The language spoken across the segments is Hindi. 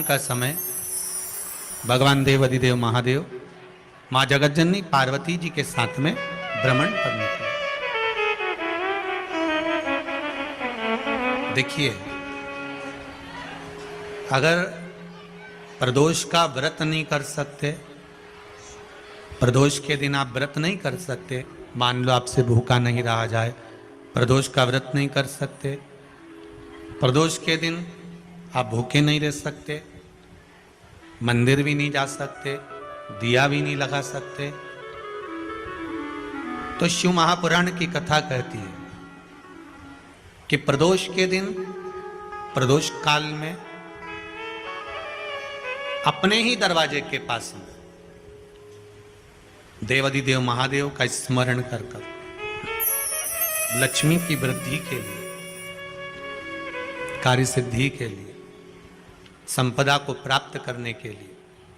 का समय भगवान देव अधिदेव महादेव माँ जगतजननी पार्वती जी के साथ में भ्रमण पर निकले। देखिए, अगर प्रदोष का व्रत नहीं कर सकते, प्रदोष के दिन आप व्रत नहीं कर सकते, मान लो आपसे भूखा नहीं रहा जाए, प्रदोष का व्रत नहीं कर सकते, प्रदोष के दिन आप भूखे नहीं रह सकते, मंदिर भी नहीं जा सकते, दिया भी नहीं लगा सकते, तो शिव महापुराण की कथा कहती है कि प्रदोष के दिन, प्रदोष काल में अपने ही दरवाजे के पास में देवाधिदेव महादेव का स्मरण कर लक्ष्मी की वृद्धि के लिए, कार्य सिद्धि के लिए, संपदा को प्राप्त करने के लिए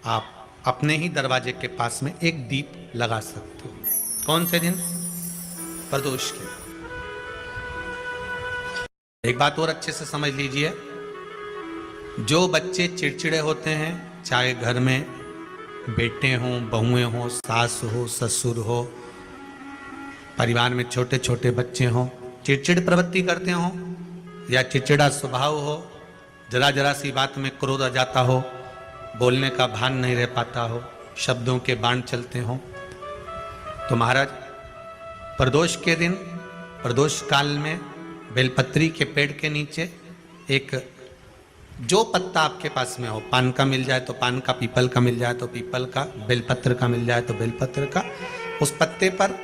आप अपने ही दरवाजे के पास में एक दीप लगा सकते हो। कौन से दिन? प्रदोष के। एक बात और अच्छे से समझ लीजिए, जो बच्चे चिड़चिड़े होते हैं, चाहे घर में बेटे हों, बहुएं हों, सास हो, ससुर हो, परिवार में छोटे छोटे बच्चे हों, चिड़चिड़ प्रवृत्ति करते हों या चिड़चिड़ा स्वभाव हो, जरा जरा सी बात में क्रोध आ जाता हो, बोलने का भान नहीं रह पाता हो, शब्दों के बाण चलते हों, तो महाराज प्रदोष के दिन, प्रदोष काल में बेलपत्री के पेड़ के नीचे एक, जो पत्ता आपके पास में हो, पान का मिल जाए तो पान का, पीपल का मिल जाए तो पीपल का, बेलपत्र का मिल जाए तो बेलपत्र का, उस पत्ते पर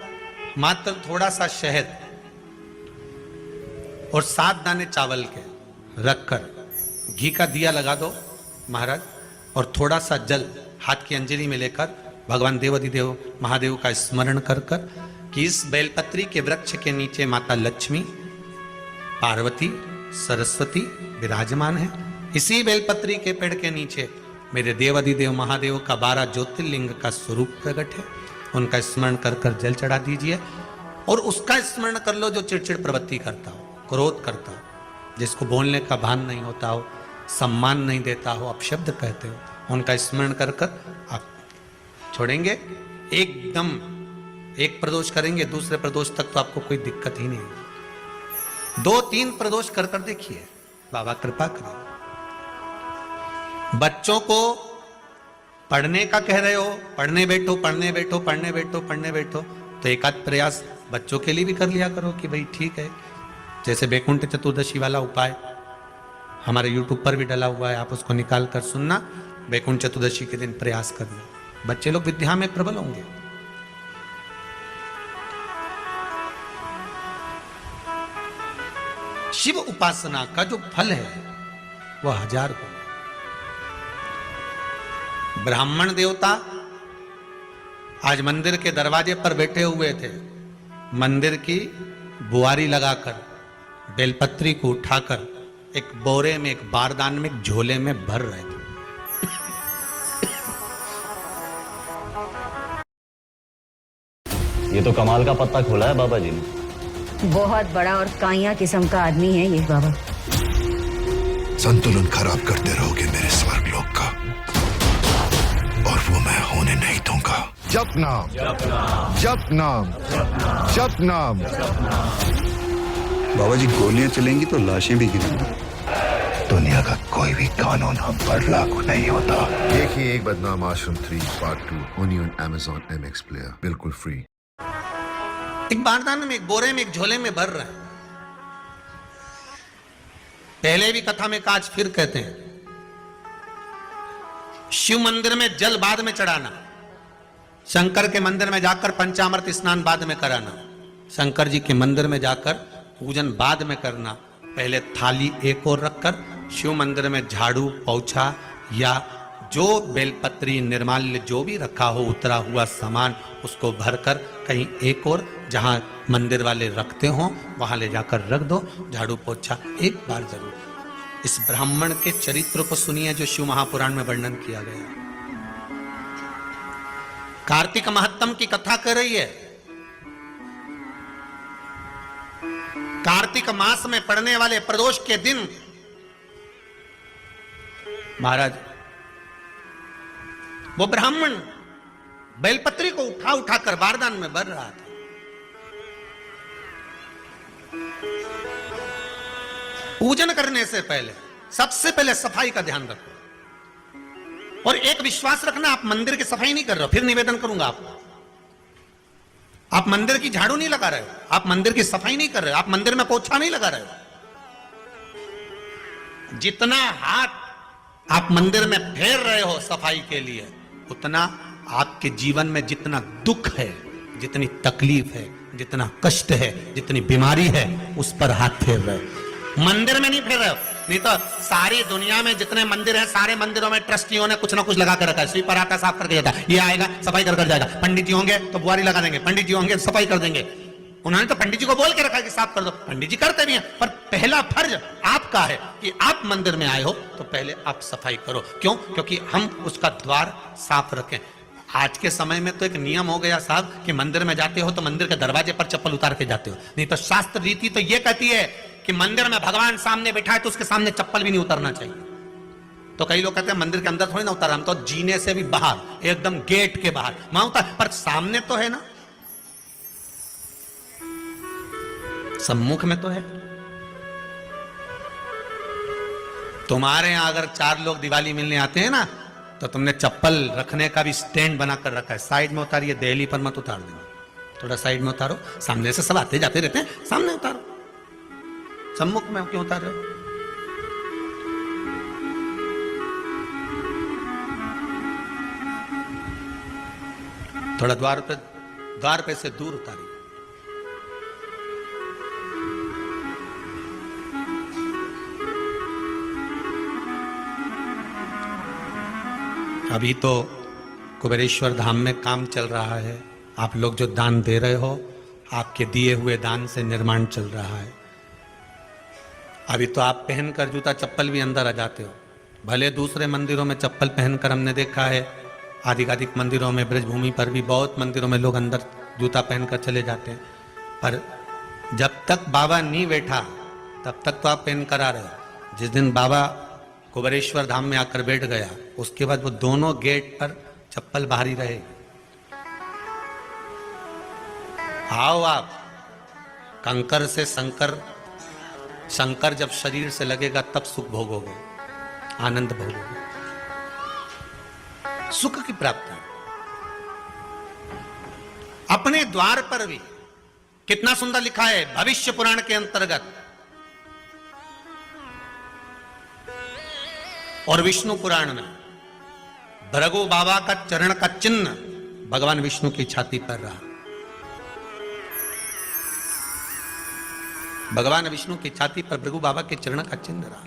मात्र थोड़ा सा शहद और 7 दाने चावल के रखकर घी का दिया लगा दो महाराज, और थोड़ा सा जल हाथ की अंजलि में लेकर भगवान देवाधिदेव महादेव का स्मरण कर कर कि इस बेलपत्री के वृक्ष के नीचे माता लक्ष्मी, पार्वती, सरस्वती विराजमान है। इसी बेलपत्री के पेड़ के नीचे मेरे देवाधिदेव महादेव का 12 ज्योतिर्लिंग का स्वरूप प्रकट है। उनका स्मरण कर कर जल चढ़ा दीजिए और उसका स्मरण कर लो जो चिड़चिड़ प्रवृत्ति करता हो, क्रोध करता हो, जिसको बोलने का भान नहीं होता हो, सम्मान नहीं देता हो, अपशब्द कहते हो, उनका स्मरण कर कर आप छोड़ेंगे। एकदम एक प्रदोष करेंगे, दूसरे प्रदोष तक तो आपको कोई दिक्कत ही नहीं। 2-3 प्रदोष कर कर देखिए, बाबा कृपा करें। बच्चों को पढ़ने का कह रहे हो, पढ़ने बैठो, पढ़ने बैठो, पढ़ने बैठो, पढ़ने बैठो, तो एक आध प्रयास बच्चों के लिए भी कर लिया करो कि भाई ठीक है। जैसे बैकुंठ चतुर्दशी वाला उपाय हमारे YouTube पर भी डला हुआ है, आप उसको निकाल कर सुनना। बैकुंठ चतुर्दशी के दिन प्रयास करना, बच्चे लोग विद्या में प्रबल होंगे। शिव उपासना का जो फल है वह 1000 गुना। ब्राह्मण देवता आज मंदिर के दरवाजे पर बैठे हुए थे, मंदिर की बुआरी लगाकर बेलपत्री को उठाकर एक बोरे में, एक बारदान में, एक झोले में भर रहे थे। ये तो कमाल का पत्ता खोला है बाबा जी ने। बहुत बड़ा और काइया किस्म का आदमी है ये बाबा। संतुलन खराब करते रहोगे मेरे स्वर्गलोक का, और वो मैं होने नहीं दूंगा। जप नाम, जप नाम, जप नाम। बाबा जी, गोलियां चलेंगी तो लाशें भी गिरेंगी। दुनिया का कोई भी कानून हम पर लागू नहीं होता। देखिए एक बदनाम आश्रम 3 part 2 only on Amazon MX player, बिल्कुल फ्री। एक बारदान में, एक बोरे में, एक झोले में भर रहे हैं। पहले भी कथा में काज, फिर कहते हैं, शिव मंदिर में जल बाद में चढ़ाना, शंकर के मंदिर में जाकर पंचामृत स्नान बाद में कराना, शंकर जी के मंदिर में जाकर पूजन बाद में करना। पहले थाली एक और रखकर शिव मंदिर में झाड़ू, पोछा या जो बेलपत्री, निर्माल्य जो भी रखा हो, उतरा हुआ सामान, उसको भरकर कहीं एक और जहां मंदिर वाले रखते हो वहां ले जाकर रख दो। झाड़ू पोछा एक बार जरूर। इस ब्राह्मण के चरित्र को सुनिए जो शिव महापुराण में वर्णन किया गया। कार्तिक महत्तम की कथा कर रही है। कार्तिक मास में पड़ने वाले प्रदोष के दिन महाराज वो ब्राह्मण बेलपत्री को उठा उठा कर बारदान में भर रहा था। पूजन करने से पहले सबसे पहले सफाई का ध्यान रखो। और एक विश्वास रखना, आप मंदिर की सफाई नहीं कर रहे हो, फिर निवेदन करूंगा आपको। आप मंदिर की झाड़ू नहीं लगा रहे हो, आप मंदिर की सफाई नहीं कर रहे हो, आप मंदिर में पोछा नहीं लगा रहे हो। जितना हाथ आप मंदिर में फेर रहे हो सफाई के लिए, उतना आपके जीवन में जितना दुख है, जितनी तकलीफ है, जितना कष्ट है, जितनी बीमारी है, उस पर हाथ फेर रहे हो। मंदिर में नहीं फेर रहे हो। नहीं तो सारी दुनिया में जितने मंदिर हैं, सारे मंदिरों में ट्रस्टियों ने कुछ ना कुछ लगा कर रखा है। स्वीपर आता है, साफ करके जाता है, ये आएगा सफाई कर जाएगा। पंडित जी होंगे तो बुआरी लगा देंगे, पंडित जी होंगे सफाई कर देंगे। उन्होंने तो पंडित जी को बोल के रखा है कि साफ कर दो, पंडित जी करते भी हैं। पर पहला फर्ज आपका है कि आप मंदिर में आए हो तो पहले आप सफाई करो। क्यों? क्योंकि हम उसका द्वार साफ रखें। आज के समय में तो एक नियम हो गया साहब कि मंदिर में जाते हो तो मंदिर के दरवाजे पर चप्पल उतार के जाते हो। नहीं तो शास्त्र रीति तो ये कहती है कि मंदिर में भगवान सामने बैठा है तो उसके सामने चप्पल भी नहीं उतारना चाहिए। तो कई लोग कहते हैं मंदिर के अंदर थोड़ी ना उतार, हम तो जीने से भी बाहर, एकदम गेट के बाहर वहां उतार, पर सामने तो है ना, सम्मुख में तो है। तुम्हारे यहां अगर 4 लोग दिवाली मिलने आते हैं ना, तो तुमने चप्पल रखने का भी स्टैंड बनाकर रखा है। साइड में उतारिए, दहली पर मत उतार देना, थोड़ा साइड में उतारो। सामने से सब आते जाते रहते हैं, सामने उतारो। सम्मुख में क्यों उतार रहे हो? थोड़ा द्वार पे से दूर उतारिए। अभी तो कुबेरेश्वर धाम में काम चल रहा है। आप लोग जो दान दे रहे हो, आपके दिए हुए दान से निर्माण चल रहा है। अभी तो आप पहनकर जूता चप्पल भी अंदर आ जाते हो। भले दूसरे मंदिरों में चप्पल पहनकर हमने देखा है, आधिकाधिक मंदिरों में, ब्रजभूमि पर भी बहुत मंदिरों में लोग अंदर जूता पहनकर चले जाते हैं। पर जब तक बाबा नहीं बैठा तब तक तो आप पहन कर आ रहे हो। जिस दिन बाबा कुबेरेश्वर धाम में आकर बैठ गया, उसके बाद वो दोनों गेट पर चप्पल बाहर ही रहे। आओ आप, कंकर से शंकर जब शरीर से लगेगा तब सुख भोगोगे, आनंद भोगोगे, सुख की प्राप्ति। अपने द्वार पर भी कितना सुंदर लिखा है भविष्य पुराण के अंतर्गत, और विष्णु पुराण में भृगु बाबा का चरण का चिन्ह भगवान विष्णु की छाती पर रहा। भगवान विष्णु की छाती पर भृगु बाबा के चरण का चिन्ह रहा।